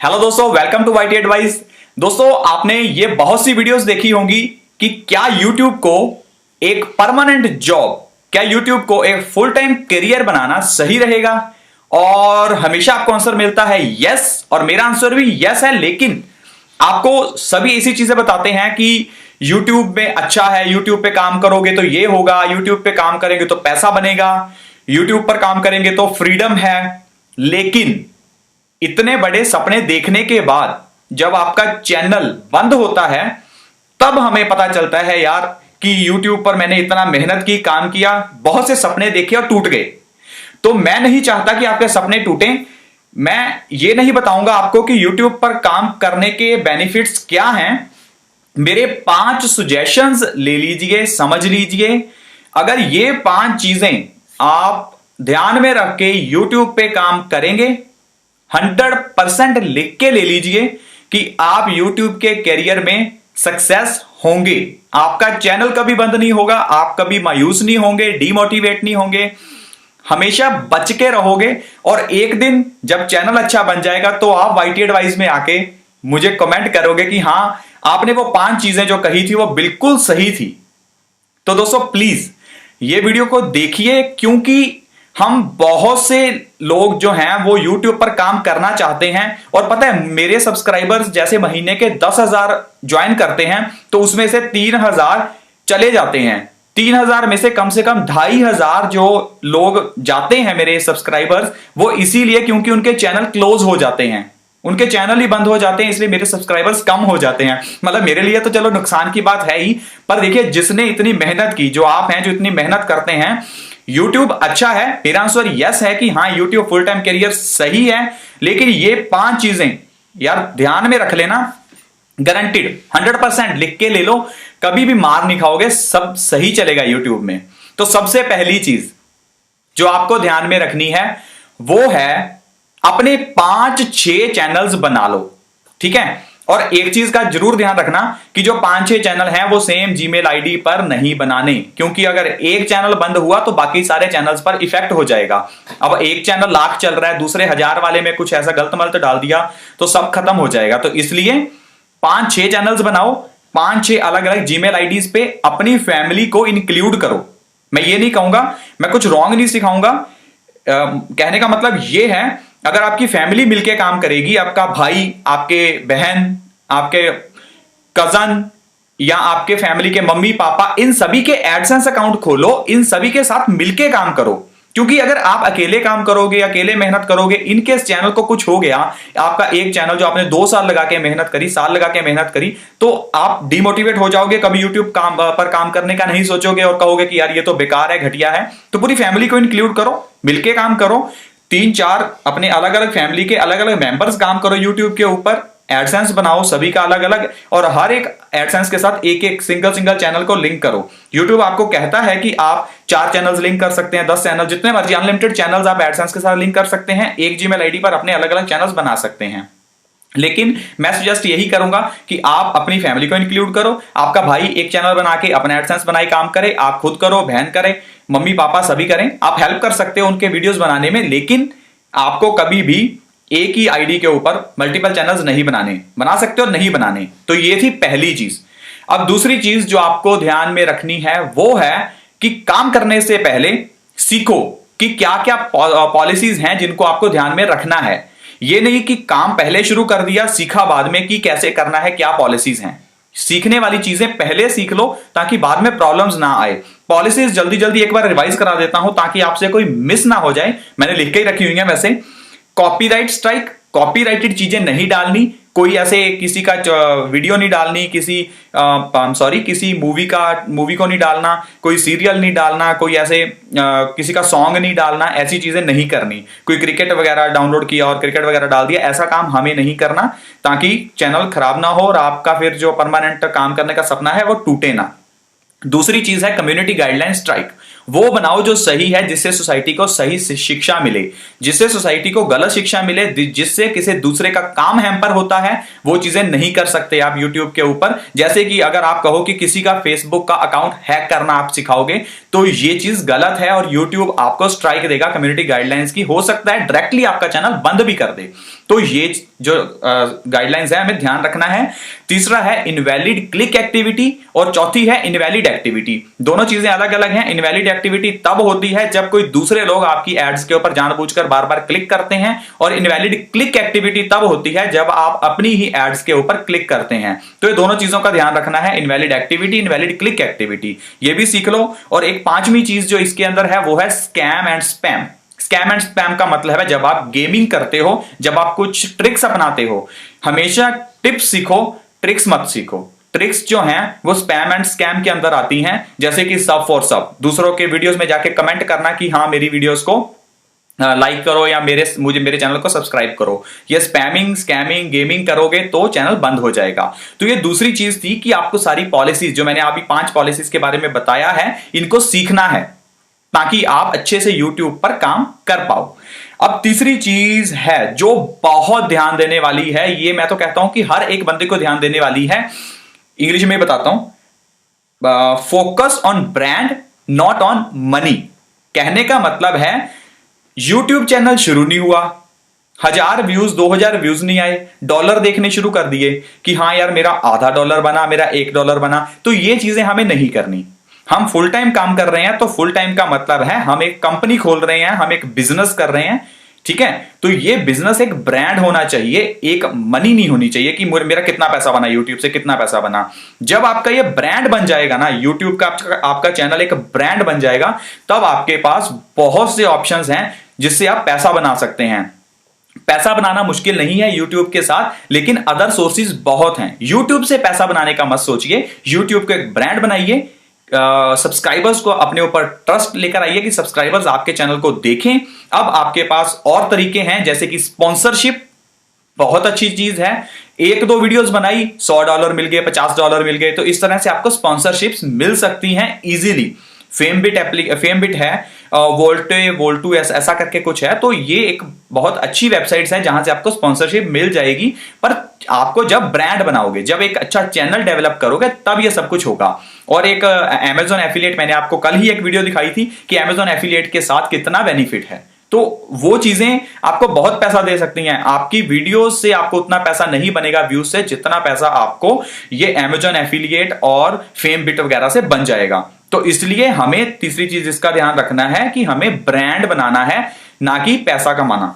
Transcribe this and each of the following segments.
Hello दोस्तों, welcome to YT advice. दोस्तों, आपने ये बहुत सी वीडियोस देखी होंगी कि क्या YouTube को एक परमानेंट जॉब, क्या YouTube को एक फुल टाइम करियर बनाना सही रहेगा। और हमेशा आपको आंसर मिलता है यस, और मेरा आंसर भी यस है। लेकिन आपको सभी ऐसी चीजें बताते हैं कि YouTube में अच्छा है, YouTube पे काम करोगे तो ये होगा, YouTube पे काम करेंगे तो पैसा बनेगा, YouTube पर काम करेंगे तो फ्रीडम है। लेकिन इतने बड़े सपने देखने के बाद जब आपका चैनल बंद होता है तब हमें पता चलता है यार कि YouTube पर मैंने इतना मेहनत की, काम किया, बहुत से सपने देखे और टूट गए। तो मैं नहीं चाहता कि आपके सपने टूटें। मैं ये नहीं बताऊंगा आपको कि YouTube पर काम करने के बेनिफिट्स क्या हैं। मेरे 5 सजेशंस ले लीजिए, समझ लीजिए। अगर ये 5 चीजें आप ध्यान में रख के YouTube पे काम करेंगे, 100% लिख के ले लीजिए कि आप YouTube के करियर में सक्सेस होंगे। आपका चैनल कभी बंद नहीं होगा, आप कभी मायूस नहीं होंगे, डीमोटिवेट नहीं होंगे, हमेशा बच के रहोगे। और एक दिन जब चैनल अच्छा बन जाएगा तो आप वाईटी एडवाइस में आके मुझे कमेंट करोगे कि हां, आपने वो 5 चीजें जो कही थी वो बिल्कुल सही थी। तो दोस्तों, प्लीज ये वीडियो को देखिए, क्योंकि हम बहुत से लोग जो हैं वो YouTube पर काम करना चाहते हैं। और पता है, मेरे सब्सक्राइबर्स जैसे महीने के 10,000 ज्वाइन करते हैं तो उसमें से 3,000 चले जाते हैं। 3,000 में से कम 2,500 जो लोग जाते हैं मेरे सब्सक्राइबर्स, वो इसीलिए क्योंकि उनके चैनल क्लोज हो जाते हैं, उनके चैनल ही बंद हो जाते हैं, इसलिए मेरे सब्सक्राइबर्स कम हो जाते हैं। मतलब मेरे लिए तो चलो नुकसान की बात है ही, पर देखिए जिसने इतनी मेहनत की, जो आप हैं जो इतनी मेहनत करते हैं, YouTube अच्छा है। मेरा आंसर यस है कि हाँ, YouTube फुल टाइम करियर सही है। लेकिन ये 5 चीजें यार ध्यान में रख लेना, गारंटीड 100% लिख के ले लो, कभी भी मार नहीं खाओगे, सब सही चलेगा YouTube में। तो सबसे पहली चीज जो आपको ध्यान में रखनी है वो है अपने 5-6 चैनल्स बना लो, ठीक है। और एक चीज का जरूर ध्यान रखना कि जो 5-6 चैनल हैं वो सेम जीमेल आईडी पर नहीं बनाने, क्योंकि अगर एक चैनल बंद हुआ तो बाकी सारे चैनल्स पर इफेक्ट हो जाएगा। अब एक चैनल लाख चल रहा है, दूसरे 1000 वाले में कुछ ऐसा गलत मलत डाल दिया तो सब खत्म हो जाएगा। तो इसलिए 5-6 चैनल्स बनाओ, 5-6 अलग अलग जीमेल आईडीज पे अपनी फैमिली को इंक्लूड करो। मैं ये नहीं कहूंगा, मैं कुछ रॉन्ग नहीं सिखाऊंगा। कहने का मतलब ये है, अगर आपकी फैमिली मिलके काम करेगी, आपका भाई, आपके बहन, आपके कजन या आपके फैमिली के मम्मी पापा, इन सभी के एडसेंस अकाउंट खोलो, इन सभी के साथ मिलके काम करो। क्योंकि अगर आप अकेले काम करोगे, अकेले मेहनत करोगे, इनकेस चैनल को कुछ हो गया, आपका एक चैनल जो आपने 2 साल लगा के मेहनत करी, साल लगा के मेहनत करी, तो आप डिमोटिवेट हो जाओगे, कभी यूट्यूब पर काम करने का नहीं सोचोगे और कहोगे कि यार ये तो बेकार है, घटिया है। तो पूरी फैमिली को इंक्लूड करो, मिलके काम करो, 3-4 अपने अलग अलग फैमिली के अलग अलग मेंबर्स काम करो यूट्यूब के ऊपर, एडसेंस बनाओ सभी का अलग अलग, और हर एक एडसेंस के साथ एक एक सिंगल चैनल को लिंक करो। यूट्यूब आपको कहता है कि आप 4 चैनल्स लिंक कर सकते हैं, 10 चैनल, जितने मर्जी अनलिमिटेड चैनल्स आप एडसेंस के साथ लिंक कर सकते हैं। एक जीमेल आईडी पर अपने अलग अलग चैनल्स बना सकते हैं। लेकिन मैं सजेस्ट यही करूंगा कि आप अपनी फैमिली को इंक्लूड करो। आपका भाई एक चैनल बना के अपना एडसेंस बनाई काम करे, आप खुद करो, बहन करे, मम्मी पापा सभी करें। आप हेल्प कर सकते हो उनके वीडियोस बनाने में, लेकिन आपको कभी भी एक ही आईडी के ऊपर मल्टीपल चैनल्स नहीं बनाने। बना सकते हो, नहीं बनाने। तो ये थी पहली चीज। अब दूसरी चीज जो आपको ध्यान में रखनी है वो है कि काम करने से पहले सीखो कि क्या क्या पॉलिसीज हैं जिनको आपको ध्यान में रखना है। ये नहीं कि काम पहले शुरू कर दिया, सीखा बाद में कि कैसे करना है, क्या पॉलिसीज हैं। सीखने वाली चीजें पहले सीख लो ताकि बाद में प्रॉब्लम्स ना आए। पॉलिसीज जल्दी जल्दी एक बार रिवाइज करा देता हूं ताकि आपसे कोई मिस ना हो जाए, मैंने लिख के ही रखी हुई है वैसे। कॉपीराइट स्ट्राइक, कॉपीराइटेड चीजें नहीं डालनी, कोई ऐसे किसी का वीडियो नहीं डालनी, किसी मूवी को नहीं डालना, कोई सीरियल नहीं डालना, कोई ऐसे किसी का सॉन्ग नहीं डालना, ऐसी चीजें नहीं करनी। कोई क्रिकेट वगैरह डाउनलोड किया और क्रिकेट वगैरह डाल दिया, ऐसा काम हमें नहीं करना, ताकि चैनल खराब ना हो और आपका फिर जो परमानेंट काम करने का सपना है वो टूटे ना। दूसरी चीज है कम्युनिटी गाइडलाइन स्ट्राइक। वो बनाओ जो सही है, जिससे सोसाइटी को सही शिक्षा मिले, जिससे सोसाइटी को गलत शिक्षा मिले, जिससे किसी दूसरे का काम हैम्पर होता है, वो चीजें नहीं कर सकते आप यूट्यूब के ऊपर। जैसे कि अगर आप कहो कि किसी का फेसबुक का अकाउंट हैक करना आप सिखाओगे, तो ये चीज गलत है और YouTube आपको स्ट्राइक देगा कम्युनिटी गाइडलाइंस की। हो सकता है डायरेक्टली आपका चैनल बंद भी कर दे। तो ये जो गाइडलाइंस है हमें ध्यान रखना है। तीसरा है इनवैलिड क्लिक एक्टिविटी और चौथी है इनवैलिड एक्टिविटी। दोनों चीजें अलग अलग हैं। इनवैलिड एक्टिविटी तब होती है जब कोई दूसरे लोग आपकी एड्स के ऊपर जानबूझकर बार बार क्लिक करते हैं, और इनवैलिड क्लिक एक्टिविटी तब होती है जब आप अपनी ही एड्स के ऊपर क्लिक करते हैं। तो ये दोनों चीजों का ध्यान रखना है, invalid activity, invalid click activity, ये भी सीख लो। और एक पांचवी चीज जो इसके अंदर है वो है scam and spam. Scam and spam का मतलब है जब आप गेमिंग करते हो, जब आप कुछ ट्रिक्स अपनाते हो। हमेशा टिप्स सीखो, ट्रिक्स मत सीखो। ट्रिक्स जो हैं वो स्पैम एंड स्कैम के अंदर आती हैं, जैसे कि सब फॉर सब, दूसरों के वीडियोस में जाके कमेंट करना कि हाँ मेरी वीडियोस को लाइक करो या मेरे चैनल को सब्सक्राइब करो। ये स्पैमिंग, स्कैमिंग, गेमिंग करोगे तो चैनल बंद हो जाएगा। तो ये दूसरी चीज थी कि आपको सारी पॉलिसीज जो मैंने अभी 5 पॉलिसीज के बारे में बताया है, इनको सीखना है ताकि आप अच्छे से YouTube पर काम कर पाओ। अब तीसरी चीज है जो बहुत ध्यान देने वाली है, ये मैं तो कहता हूं कि हर एक बंदे को ध्यान देने वाली है। इंग्लिश में बताता हूं, focus on brand not on money. कहने का मतलब है YouTube चैनल शुरू नहीं हुआ, 1000 व्यूज 2000 व्यूज नहीं आए, डॉलर देखने शुरू कर दिए कि हाँ यार मेरा आधा डॉलर बना, मेरा $1 बना। तो ये चीजें हमें नहीं करनी। हम फुल टाइम काम कर रहे हैं, तो फुल टाइम का मतलब है हम एक कंपनी खोल रहे हैं, हम एक बिजनेस कर रहे हैं, ठीक है। तो ये बिजनेस एक ब्रांड होना चाहिए, एक मनी नहीं होनी चाहिए कि मेरा कितना पैसा बना, यूट्यूब से कितना पैसा बना। जब आपका ये ब्रांड बन जाएगा ना, यूट्यूब का आपका चैनल एक ब्रांड बन जाएगा, तब आपके पास बहुत से ऑप्शंस हैं जिससे आप पैसा बना सकते हैं। पैसा बनाना मुश्किल नहीं है YouTube के साथ, लेकिन अदर सोर्सेज बहुत हैं। YouTube से पैसा बनाने का मत सोचिए, YouTube को एक ब्रांड बनाइए। सब्सक्राइबर्स को अपने ऊपर ट्रस्ट लेकर आइए कि सब्सक्राइबर्स आपके चैनल को देखें। अब आपके पास और तरीके हैं, जैसे कि स्पॉन्सरशिप, बहुत अच्छी चीज है। 1-2 वीडियोस बनाई, $100 मिल गए, $50 मिल गए, तो इस तरह से आपको स्पॉन्सरशिप्स मिल सकती हैं इजीली। फेमबिट है, वोल्टू ऐसा करके कुछ है। तो ये एक बहुत अच्छी वेबसाइट्स है जहां से आपको स्पॉन्सरशिप मिल जाएगी। पर आपको जब ब्रांड बनाओगे, जब एक अच्छा चैनल डेवलप करोगे, तब ये सब कुछ होगा। और एक Amazon एफिलिएट, मैंने आपको कल ही एक वीडियो दिखाई थी कि Amazon एफिलिएट के साथ कितना बेनिफिट है। तो वो चीजें आपको बहुत पैसा दे सकती हैं। आपकी वीडियोस से आपको उतना पैसा नहीं बनेगा व्यूज से, जितना पैसा आपको ये Amazon एफिलिएट और फेमबिट वगैरह से बन जाएगा। तो इसलिए हमें तीसरी चीज इसका ध्यान रखना है कि हमें ब्रांड बनाना है, ना कि पैसा कमाना।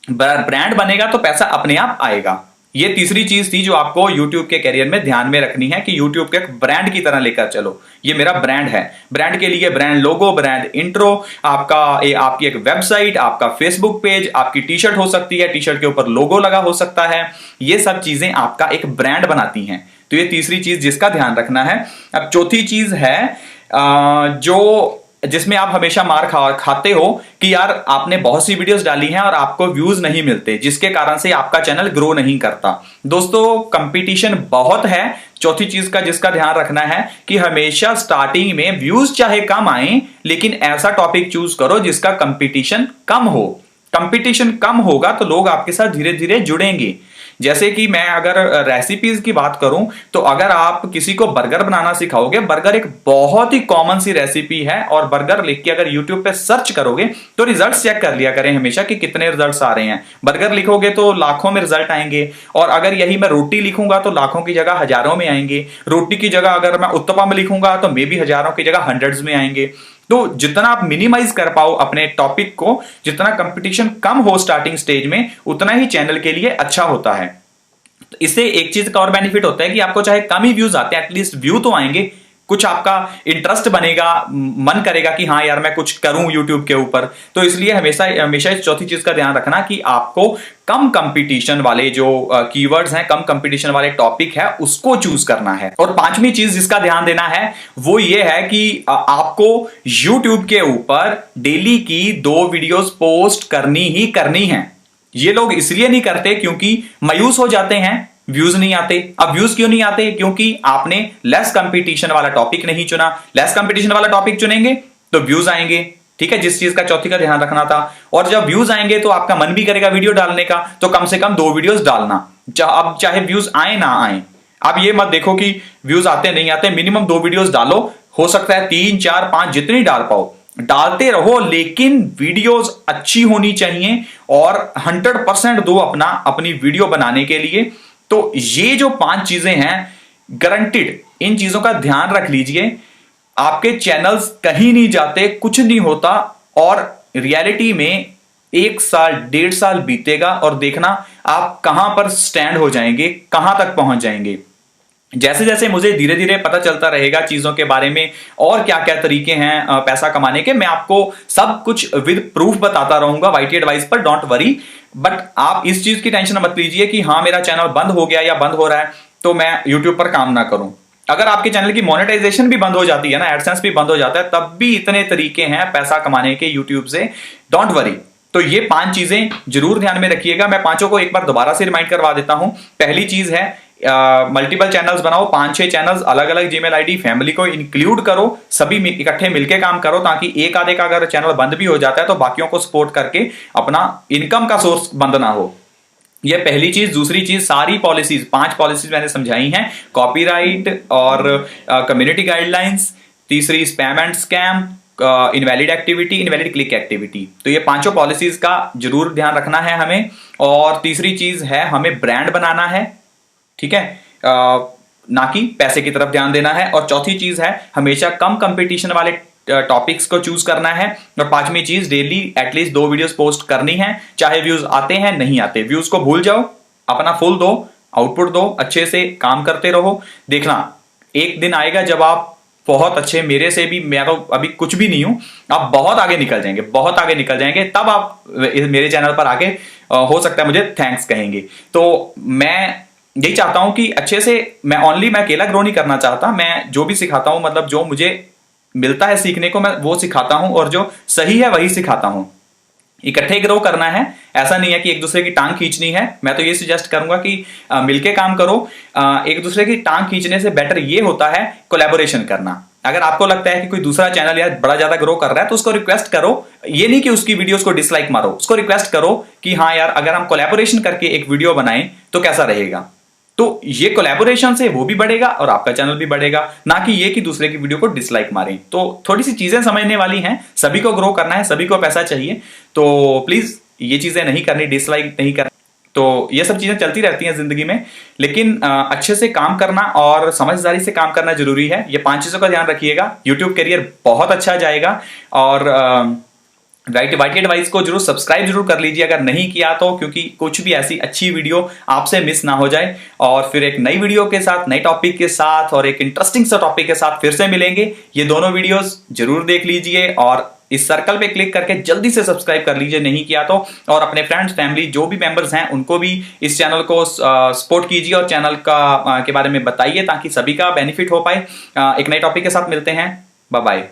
ब्रांड बनेगा तो पैसा अपने आप आएगा। ये तीसरी चीज थी जो आपको YouTube के करियर में ध्यान में रखनी है कि YouTube के एक ब्रांड की तरह लेकर चलो। ये मेरा ब्रांड है। ब्रांड के लिए ब्रांड लोगो, ब्रांड इंट्रो, आपकी एक वेबसाइट, आपका फेसबुक पेज, आपकी टी शर्ट हो सकती है, टी शर्ट के ऊपर लोगो लगा हो सकता है। ये सब चीजें आपका एक ब्रांड बनाती हैं। तो ये तीसरी चीज जिसका ध्यान रखना है। अब चौथी चीज है जो जिसमें आप हमेशा मार खाते हो कि यार आपने बहुत सी वीडियोस डाली हैं और आपको व्यूज नहीं मिलते, जिसके कारण से आपका चैनल ग्रो नहीं करता। दोस्तों कंपटीशन बहुत है। चौथी चीज का जिसका ध्यान रखना है कि हमेशा स्टार्टिंग में व्यूज चाहे कम आए, लेकिन ऐसा टॉपिक चूज करो जिसका कंपटीशन कम हो। कंपटीशन कम होगा तो लोग आपके साथ धीरे धीरे जुड़ेंगे। जैसे कि मैं अगर रेसिपीज की बात करूं, तो अगर आप किसी को बर्गर बनाना सिखाओगे, बर्गर एक बहुत ही कॉमन सी रेसिपी है, और बर्गर लिख के अगर YouTube पे सर्च करोगे तो रिजल्ट्स चेक कर लिया करें हमेशा कि कितने रिजल्ट्स आ रहे हैं। बर्गर लिखोगे तो लाखों में रिजल्ट आएंगे, और अगर यही मैं रोटी लिखूंगा तो लाखों की जगह हजारों में आएंगे। रोटी की जगह अगर मैं उत्तपम लिखूंगा तो मे भी हजारों की जगह हंड्रेड्स में आएंगे। तो जितना आप मिनिमाइज कर पाओ अपने टॉपिक को, जितना कंपटीशन कम हो स्टार्टिंग स्टेज में, उतना ही चैनल के लिए अच्छा होता है। तो इससे एक चीज का और बेनिफिट होता है कि आपको चाहे कम ही व्यूज आते हैं, एटलीस्ट व्यू तो आएंगे, कुछ आपका इंटरेस्ट बनेगा, मन करेगा कि हाँ यार मैं कुछ करूं YouTube के ऊपर। तो इसलिए हमेशा इस चौथी चीज का ध्यान रखना कि आपको कम कंपटीशन वाले जो कीवर्ड्स हैं, कम कंपटीशन वाले टॉपिक है, उसको चूज करना है। और पांचवी चीज जिसका ध्यान देना है वो ये है कि आपको YouTube के ऊपर डेली की 2 वीडियोस पोस्ट करनी ही करनी है। ये लोग इसलिए नहीं करते क्योंकि मायूस हो जाते हैं, व्यूज नहीं आते। अब व्यूज क्यों नहीं आते? क्योंकि आपने लेस कंपटीशन वाला टॉपिक नहीं चुना। लेस कंपटीशन वाला टॉपिक चुनेंगे तो व्यूज आएंगे, ठीक है, जिस चीज का चौथी का ध्यान रखना था। और जब व्यूज आएंगे तो आपका मन भी करेगा वीडियो डालने का, तो कम से कम 2 वीडियोस डालना, अब चाहे व्यूज आए ना आए। अब ये मत देखो कि व्यूज आते नहीं आते, मिनिमम 2 वीडियोस डालो। हो सकता है 3 4 5 जितनी डाल पाओ डालते रहो, लेकिन वीडियोस अच्छी होनी चाहिए और 100% दो अपनी वीडियो बनाने के लिए। तो ये जो 5 चीजें हैं गारंटीड, इन चीजों का ध्यान रख लीजिए। आपके चैनल्स कहीं नहीं जाते, कुछ नहीं होता, और रियलिटी में 1 साल 1.5 साल बीतेगा और देखना आप कहां पर स्टैंड हो जाएंगे, कहां तक पहुंच जाएंगे। जैसे जैसे मुझे धीरे धीरे पता चलता रहेगा चीजों के बारे में और क्या क्या तरीके हैं पैसा कमाने के, मैं आपको सब कुछ विद प्रूफ बताता रहूंगा वाईटी एडवाइस पर, डोंट वरी। बट आप इस चीज की टेंशन मत लीजिए कि हाँ मेरा चैनल बंद हो गया या बंद हो रहा है तो मैं यूट्यूब पर काम ना करूं। अगर आपके चैनल की मोनेटाइजेशन भी बंद हो जाती है ना, एडसेंस भी बंद हो जाता है, तब भी इतने तरीके हैं पैसा कमाने के यूट्यूब से, डोंट वरी। तो ये 5 चीजें जरूर ध्यान में रखिएगा। मैं पांचों को एक बार दोबारा से रिमाइंड करवा देता हूं। पहली चीज है मल्टीपल चैनल्स बनाओ, 5-6 चैनल्स, अलग अलग जीमेल आईडी, फैमिली को इंक्लूड करो, सभी इकट्ठे मिलके काम करो, ताकि एक आधे का अगर चैनल बंद भी हो जाता है तो बाकियों को सपोर्ट करके अपना इनकम का सोर्स बंद ना हो। ये पहली चीज। दूसरी चीज, सारी पॉलिसीज 5 पॉलिसीज मैंने समझाई हैं, कॉपीराइट और कम्युनिटी गाइडलाइंस। तीसरी spam and scam, invalid activity, invalid click activity. तो ये 5 पॉलिसीज का जरूर ध्यान रखना है हमें। और तीसरी चीज है हमें ब्रांड बनाना है, ठीक है, ना कि पैसे की तरफ ध्यान देना है। और चौथी चीज है हमेशा कम कंपटीशन वाले टॉपिक्स को चूज करना है। और 5वीं चीज, डेली एटलीस्ट 2 वीडियोस पोस्ट करनी है, चाहे व्यूज आते हैं नहीं आते। व्यूज को भूल जाओ, अपना फुल दो, आउटपुट दो, अच्छे से काम करते रहो। देखना एक दिन आएगा जब आप बहुत अच्छे, मेरे से भी, मैं तो अभी कुछ भी नहीं हूं, आप बहुत आगे निकल जाएंगे, बहुत आगे निकल जाएंगे। तब आप मेरे चैनल पर आके हो सकता है मुझे थैंक्स कहेंगे। तो मैं यही चाहता हूं कि अच्छे से, मैं अकेला ग्रो नहीं करना चाहता, मैं जो भी सिखाता हूं, मतलब जो मुझे मिलता है सीखने को, मैं वो सिखाता हूं, और जो सही है वही सिखाता हूं। इकट्ठे ग्रो करना है, ऐसा नहीं है कि एक दूसरे की टांग खींचनी है। मैं तो ये सजेस्ट करूंगा कि मिलके काम करो। एक दूसरे की टांग खींचने से बेटर ये होता है कोलैबोरेशन करना। अगर आपको लगता है कि कोई दूसरा चैनल यार बड़ा ज्यादा ग्रो कर रहा है तो उसको रिक्वेस्ट करो, ये नहीं कि उसकी वीडियोस को डिसलाइक मारो, उसको रिक्वेस्ट करो कि हाँ यार अगर हम कोलैबोरेशन करके एक वीडियो बनाएं तो कैसा रहेगा। तो ये कोलैबोरेशन से वो भी बढ़ेगा और आपका चैनल भी बढ़ेगा, ना कि ये कि दूसरे की वीडियो को डिसलाइक मारें। तो थोड़ी सी चीजें समझने वाली हैं, सभी को ग्रो करना है, सभी को पैसा चाहिए, तो प्लीज ये चीजें नहीं करनी, डिसलाइक नहीं करनी। तो ये सब चीजें चलती रहती हैं जिंदगी में, लेकिन अच्छे से काम करना और समझदारी से काम करना जरूरी है। ये 5 चीजों का ध्यान रखिएगा, यूट्यूब करियर बहुत अच्छा जाएगा। और वाईटी एडवाइस को जरूर सब्सक्राइब जरूर कर लीजिए अगर नहीं किया तो, क्योंकि कुछ भी ऐसी अच्छी वीडियो आपसे मिस ना हो जाए। और फिर एक नई वीडियो के साथ, नए टॉपिक के साथ और एक इंटरेस्टिंग सा टॉपिक के साथ फिर से मिलेंगे। ये दोनों वीडियोस जरूर देख लीजिए और इस सर्कल पे क्लिक करके जल्दी से सब्सक्राइब कर लीजिए नहीं किया तो। और अपने फ्रेंड्स, फैमिली, जो भी मेंबर्स हैं उनको भी इस चैनल को सपोर्ट कीजिए और चैनल का के बारे में बताइए, ताकि सभी का बेनिफिट हो पाए। एक नए टॉपिक के साथ मिलते हैं, बाय बाय।